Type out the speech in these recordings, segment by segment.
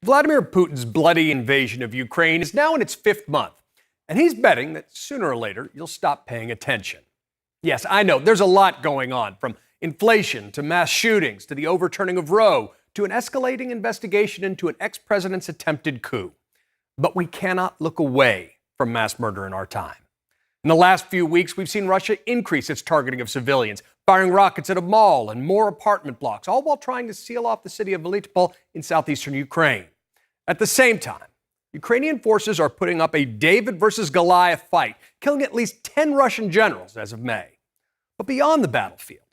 Vladimir Putin's bloody invasion of Ukraine is now in its fifth month, and he's betting that sooner or later you'll stop paying attention. Yes, I know, there's a lot going on, from inflation to mass shootings to the overturning of Roe to an escalating investigation into an ex-president's attempted coup. But we cannot look away from mass murder in our time. In the last few weeks, we've seen Russia increase its targeting of civilians, firing rockets at a mall and more apartment blocks, all while trying to seal off the city of Melitopol in southeastern Ukraine. At the same time, Ukrainian forces are putting up a David versus Goliath fight, killing at least 10 Russian generals as of May. But beyond the battlefield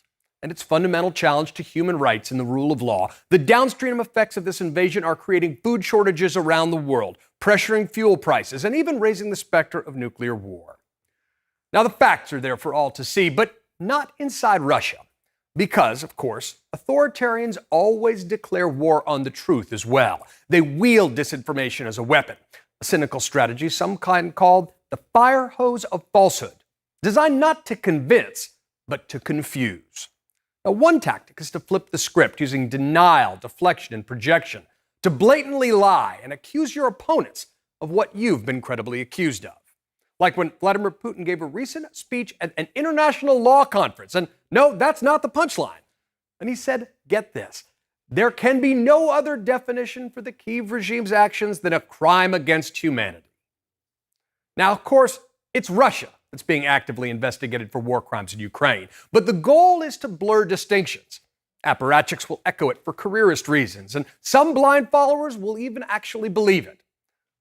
and its fundamental challenge to human rights and the rule of law, the downstream effects of this invasion are creating food shortages around the world, pressuring fuel prices, and even raising the specter of nuclear war. Now, the facts are there for all to see, but not inside Russia. Because, of course, authoritarians always declare war on the truth as well. They wield disinformation as a weapon, a cynical strategy some kind called the fire hose of falsehood, designed not to convince, but to confuse. Now, one tactic is to flip the script using denial, deflection, and projection, to blatantly lie and accuse your opponents of what you've been credibly accused of. Like when Vladimir Putin gave a recent speech at an international law conference. And no, that's not the punchline. And he said, get this, there can be no other definition for the Kyiv regime's actions than a crime against humanity. Now, of course, it's Russia that's being actively investigated for war crimes in Ukraine. But the goal is to blur distinctions. Apparatchiks will echo it for careerist reasons, and some blind followers will even actually believe it.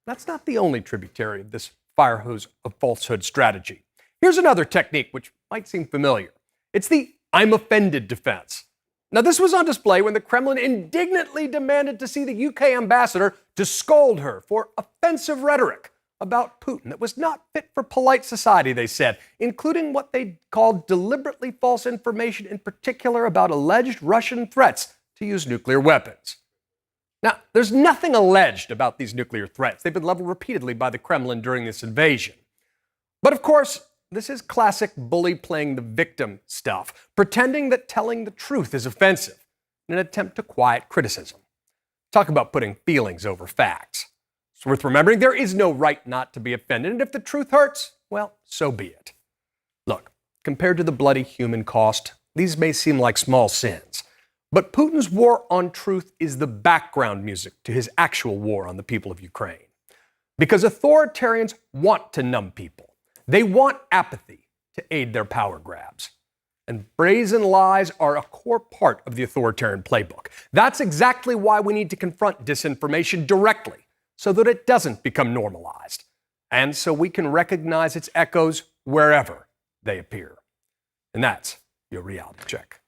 That's not the only tributary of this fire hose of falsehood strategy. Here's another technique which might seem familiar. It's the "I'm offended" defense. Now, this was on display when the Kremlin indignantly demanded to see the UK ambassador to scold her for offensive rhetoric about Putin that was not fit for polite society, they said, including what they called deliberately false information, in particular about alleged Russian threats to use nuclear weapons. Now, there's nothing alleged about these nuclear threats. They've been leveled repeatedly by the Kremlin during this invasion. But of course, this is classic bully playing the victim stuff, pretending that telling the truth is offensive in an attempt to quiet criticism. Talk about putting feelings over facts. It's worth remembering there is no right not to be offended, and if the truth hurts, well, so be it. Look, compared to the bloody human cost, these may seem like small sins. But Putin's war on truth is the background music to his actual war on the people of Ukraine. Because authoritarians want to numb people. They want apathy to aid their power grabs. And brazen lies are a core part of the authoritarian playbook. That's exactly why we need to confront disinformation directly, so that it doesn't become normalized, and so we can recognize its echoes wherever they appear. And that's your reality check.